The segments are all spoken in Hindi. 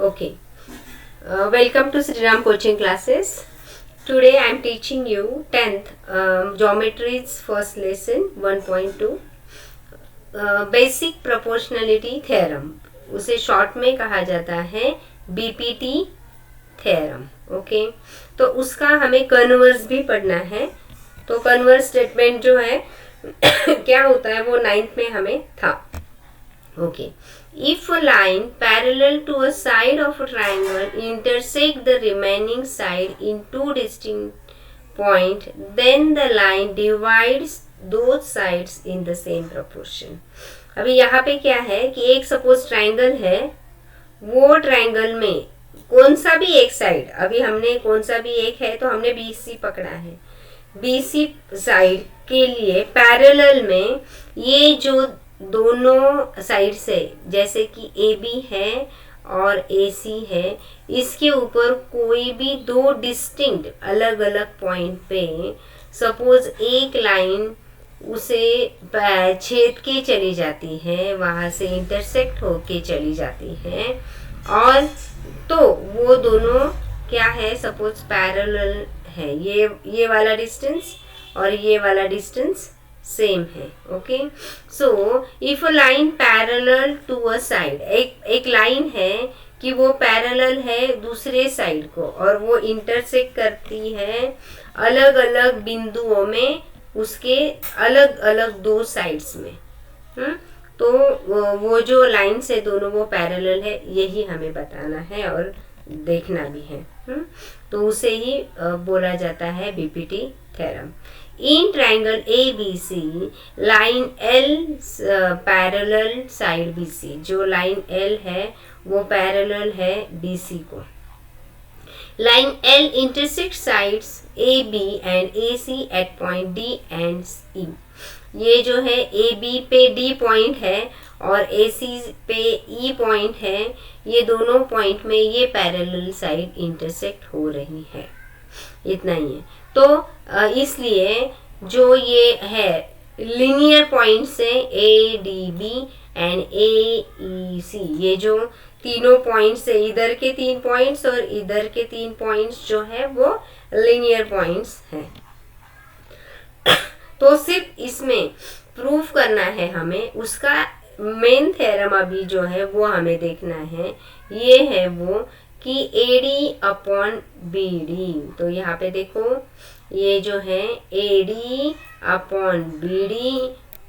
Okay. Welcome to Sri Ram coaching classes. Today I am teaching you 10th geometry's first lesson 1.2 basic proportionality theorem. उसे शॉर्ट में कहा जाता है बीपीटी थ्योरम. ओके, तो उसका हमें कन्वर्स भी पढ़ना है. तो कन्वर्स स्टेटमेंट जो है क्या होता है वो 9th में हमें था. Okay, if a line parallel to a side of a triangle intersect the remaining side in two distinct points, then the line divides those sides in the same proportion. अभी यहाँ पे क्या है कि एक सपोज ट्राइंगल है, वो ट्राइंगल में कौन सा भी एक साइड, अभी हमने कौन सा भी एक है तो हमने BC पकड़ा है. BC साइड के लिए पैरेलल में ये जो दोनों साइड से, जैसे कि AB है और AC है, इसके ऊपर कोई भी दो डिस्टिंक्ट अलग अलग पॉइंट पे सपोज एक लाइन उसे छेद के चली जाती है, वहाँ से इंटरसेक्ट होके चली जाती है, और तो वो दोनों क्या है, सपोज पैरेलल है. ये वाला डिस्टेंस और ये वाला डिस्टेंस सेम है. Okay, so if a line parallel to a side, एक लाइन है कि वो पैरेलल है दूसरे साइड को और वो इंटरसेक्ट करती है अलग अलग बिंदुओं में, उसके अलग अलग दो साइड्स में. तो वो जो लाइन्स है दोनों वो पैरेलल है, यही हमें बताना है और देखना भी है. तो उसे ही बोला जाता है BPT theorem. In triangle ABC line L parallel side BC, जो लाइन L है वो पैरेलल है BC को. Line L intersect sides AB and AC at point D and E. ये जो है AB पे D पॉइंट है और AC पे E पॉइंट है, ये दोनों पॉइंट में ये पैरेलल साइड इंटरसेक्ट हो रही है. इतना ही है. तो इसलिए जो ये है लिनियर पॉइंट से ADB एंड AEC, ये जो तीनों पॉइंट्स है, इधर के 3 पॉइंट्स और इधर के 3 पॉइंट्स जो है वो लिनियर पॉइंट्स हैं. तो सिर्फ इसमें प्रूफ करना है हमें, उसका मेन थ्योरम अभी जो है वो हमें देखना है. ये है वो कि AD अपॉन BD. तो यहाँ पे देखो, ये जो है AD upon BD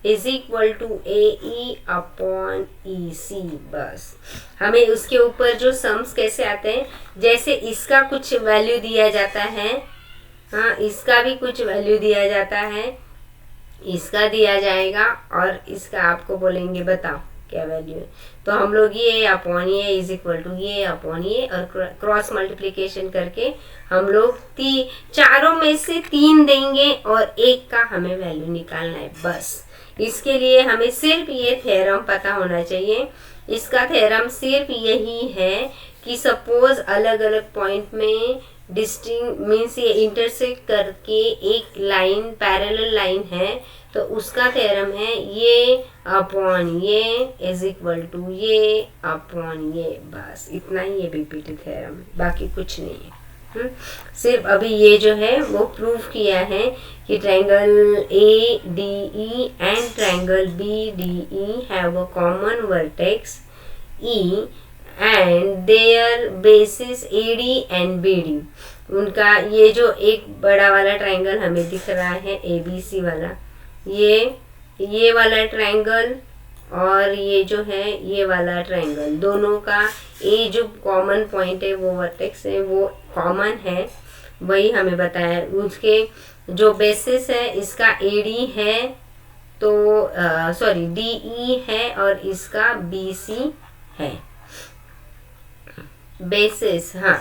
is equal to AE upon EC. बस हमें उसके ऊपर जो सम्स कैसे आते हैं, जैसे इसका कुछ वैल्यू दिया जाता है, हाँ इसका भी कुछ वैल्यू दिया जाता है, इसका दिया जाएगा और इसका आपको बोलेंगे बताओ क्या वैल्यू है. तो हम लोग ये अपॉन ये इज इक्वल टू ये अपॉन ये और क्रॉस मल्टीप्लिकेशन करके हम लोग चारों में से 3 देंगे और एक का हमें वैल्यू निकालना है. बस इसके लिए हमें सिर्फ ये थ्योरम पता होना चाहिए. इसका थ्योरम सिर्फ यही है कि सपोज अलग अलग पॉइंट में डिस्टिंग मीन्स ये इंटरसेक्ट करके एक लाइन पैरेलल लाइन है, तो उसका थ्योरम है ये अपॉन ये इज इक्वल टू ये अपॉन ये. बस इतना ही ये बीपीटी थ्योरम है, बाकी कुछ नहीं है. सिर्फ अभी ये जो है वो प्रूफ किया है कि triangle ADE and triangle BDE have a common vertex E and their bases AD and BD. उनका ये जो एक बड़ा वाला ट्रायंगल हमें दिख रहा है ABC वाला, ये वाला ट्रायंगल और ये जो है ये वाला ट्रायंगल, दोनों का ए जो कॉमन पॉइंट है वो वर्टेक्स है वो कॉमन है, वही हमें बताया. उसके जो बेसिस है इसका AD है, तो सॉरी DE है और इसका BC है. बेसिस, हाँ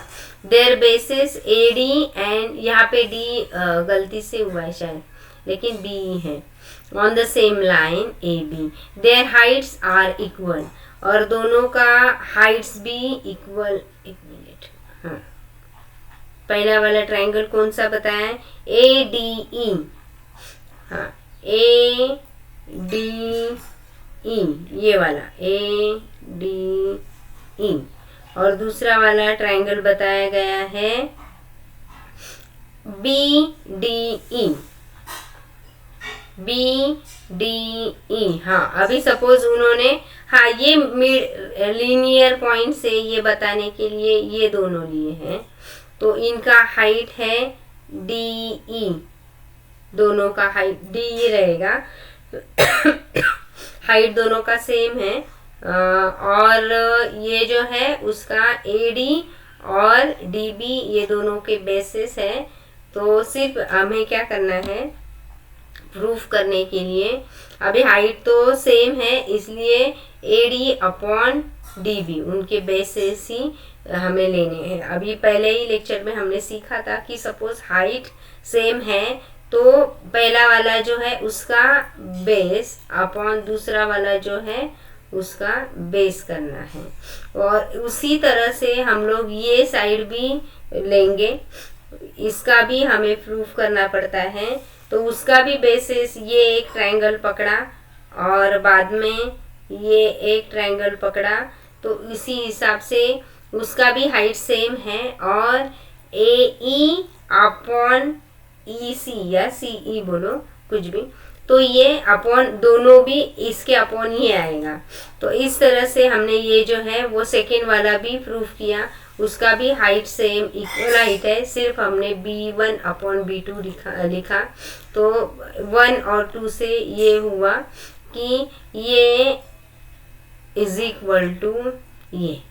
देयर बेसिस AD एंड यहाँ पे D गलती से हुआ है शायद, लेकिन BE है. On the same line AB their heights are equal, और दोनों का हाइट्स भी इक्वल. एक मिनट, हाँ पहला वाला ट्रायंगल कौन सा बताया है, ADE. हाँ ADE ये वाला ADE, और दूसरा वाला ट्रायंगल बताया गया है BDE। BDE, हाँ अभी सपोज उन्होंने, हाँ ये लीनियर पॉइंट से ये बताने के लिए ये दोनों लिए हैं, तो इनका हाइट है DE, दोनों का हाइट DE रहेगा। हाइट दोनों का सेम है, और ये जो है उसका AD और DB ये दोनों के बेसिस है। तो सिर्फ हमें क्या करना है प्रूफ करने के लिए, अभी हाइट तो सेम है इसलिए AD अपॉन DB उनके बेसिस ही हमें लेने हैं। अभी पहले ही लेक्चर में हमने सीखा था कि सपोज हाइट सेम है तो पहला वाला जो है उसका बेस अपॉन दूसरा वाला जो है उसका बेस करना है, और उसी तरह से हम लोग ये साइड भी लेंगे, इसका भी हमें प्रूफ करना पड़ता है। तो उसका भी बेसिस ये एक ट्रायंगल पकड़ा और बाद में ये एक ट्रायंगल पकड़ा, तो इसी हिसाब से उसका भी हाइट सेम है, और AE अपॉन EC या CE बोलो कुछ भी, तो ये अपॉन दोनों भी इसके अपॉन ही आएगा। तो इस तरह से हमने ये जो है वो सेकेंड वाला भी प्रूफ किया, उसका भी हाइट सेम इक्वल हाइट है, सिर्फ हमने B1 अपॉन B2 लिखा। तो 1 और 2 से ये हुआ कि ये इज इक्वल टू ये,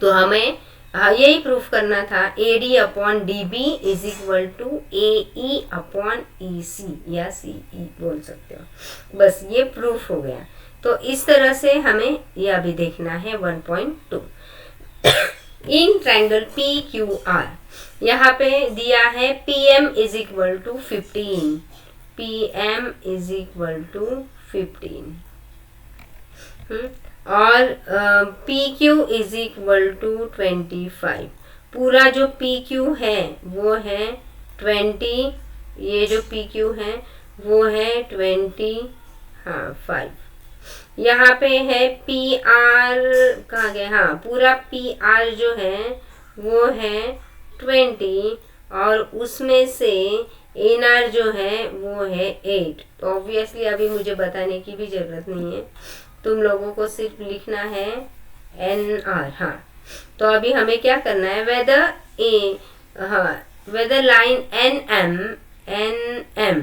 तो हमें यही प्रूफ करना था AD upon DB is equal to AE upon EC या CE बोल सकते हो। बस ये प्रूफ हो गया। तो इस तरह से हमें यह भी देखना है 1.2 इन ट्रायंगल PQR। यहाँ पे दिया है PM is equal to 15, PM is equal to 15 और PQ इज इक्वल टू 25। पूरा जो PQ है वो है 20, ये जो PQ है वो है 25। यहाँ पे है PR कहाँ गया, हाँ पूरा PR जो है वो है 20 और उसमें से NR जो है वो है 8। तो ऑब्वियसली अभी मुझे बताने की भी जरूरत नहीं है, तुम लोगों को सिर्फ लिखना है NR। हाँ तो अभी हमें क्या करना है, whether line NM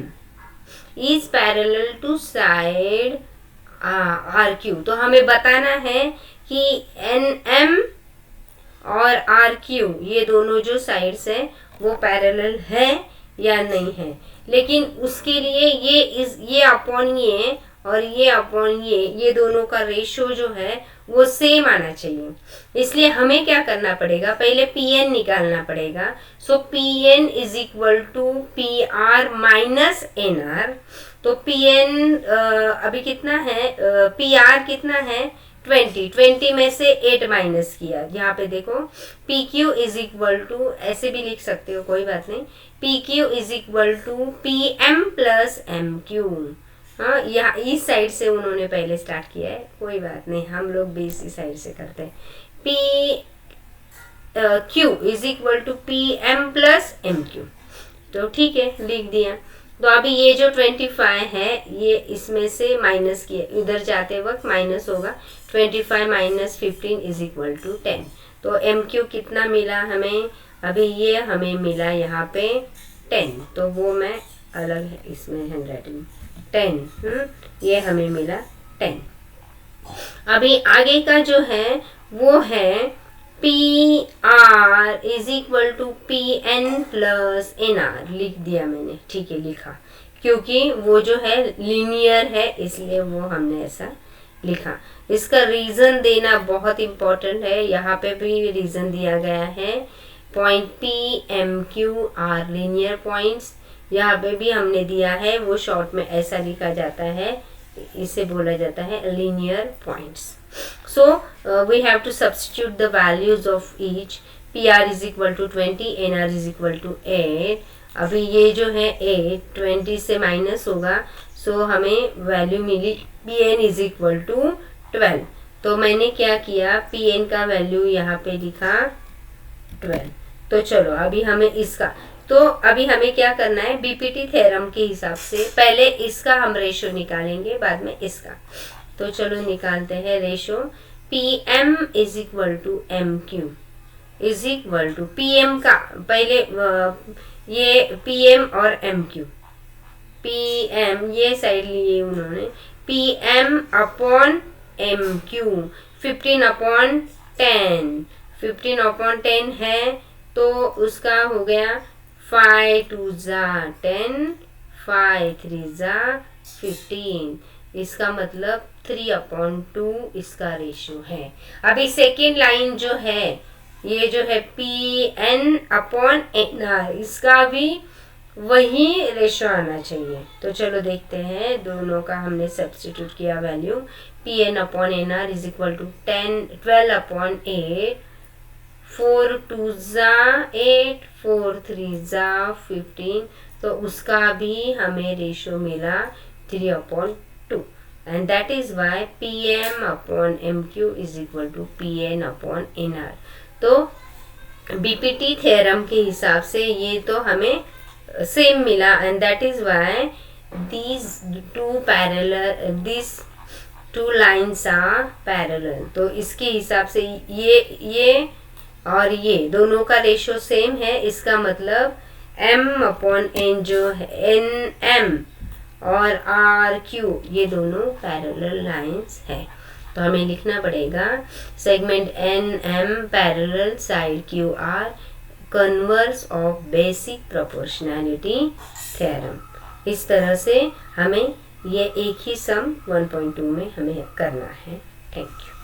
is parallel to side RQ। तो हमें बताना है कि NM और RQ ये दोनों जो साइड्स है वो पैरेलल है या नहीं है, लेकिन उसके लिए ये अपॉन ये और ये अपॉन ये दोनों का रेशो जो है वो सेम आना चाहिए। इसलिए हमें क्या करना पड़ेगा, पहले PN निकालना पड़ेगा। So PN is equal to PR minus NR। तो PN अभी कितना है, PR कितना है 20 में से 8 माइनस किया। यहाँ पे देखो PQ इज इक्वल टू, ऐसे भी लिख सकते हो कोई बात नहीं, PQ is equal to PM plus MQ। हाँ यहाँ इस साइड से उन्होंने पहले स्टार्ट किया है, कोई बात नहीं, हम लोग भी इसी साइड से करते हैं। Q is equal to PM plus MQ। तो ठीक है लिख दिया। तो अभी ये जो 25 है ये इसमें से माइनस किया, इधर जाते वक्त माइनस होगा। 25 माइनस 15 इज इक्वल टू 10। तो MQ कितना मिला हमें, अभी ये हमें मिला यहाँ पे 10, तो वो मैं अलग है इसमें हैंडराइटिंग 10, ये हमें मिला 10। अभी आगे का जो है वो है PR is equal to PN plus NR। लिख दिया मैंने, ठीक है लिखा, क्योंकि वो जो है लीनियर है इसलिए वो हमने ऐसा लिखा। इसका रीजन देना बहुत इम्पोर्टेंट है, यहाँ पे भी रीजन दिया गया है। पॉइंट PMQR लीनियर पॉइंट्स, यहाँ पे भी हमने दिया है, वो शॉर्ट में ऐसा लिखा जाता है, इसे बोला जाता है linear points. So we have to substitute the values of each. PR is equal to 20, NR is equal to 8। अभी ये जो है 8 20 से माइनस होगा, सो हमें वैल्यू मिली PN is equal to 12। तो मैंने क्या किया, Pn का वैल्यू यहाँ पे लिखा 12। तो चलो अभी हमें इसका, तो अभी हमें क्या करना है, बीपीटी थ्योरम के हिसाब से पहले इसका हम रेशो निकालेंगे, बाद में इसका। तो चलो निकालते हैं ratio. Pm is equal to MQ is equal to Pm का पहले ये Pm और MQ, Pm ये साइड लिए उन्होंने, Pm अपॉन MQ 15/10, 15/10 है तो उसका हो गया 5 2 जा 10, 5 3 जा 15, इसका मतलब 3/2 इसका रेशो है। अभी सेकेंड लाइन जो है, ये जो है Pn/Nr, इसका भी वही रेशो आना चाहिए। तो चलो देखते हैं, दोनों का हमने सब्स्टिट्यूट किया value. Pn/Nr is equal to 12/8, 4 2 जा 8, 4 3 जा 15, तो उसका भी हमें रेशो मिला 3/2, and that is why Pm/MQ is equal to Pn/Nr। तो बीपीटी थ्योरम के हिसाब से ये तो हमें सेम मिला, and that is why these two lines are parallel। तो इसके हिसाब से ये और ये दोनों का रेशो सेम है, इसका मतलब M/N जो है NM और RQ ये दोनों पैरेलल लाइंस है। तो हमें लिखना पड़ेगा segment NM parallel side QR converse of basic proportionality theorem. इस तरह से हमें ये एक ही सम 1.2 में हमें करना है। Thank you.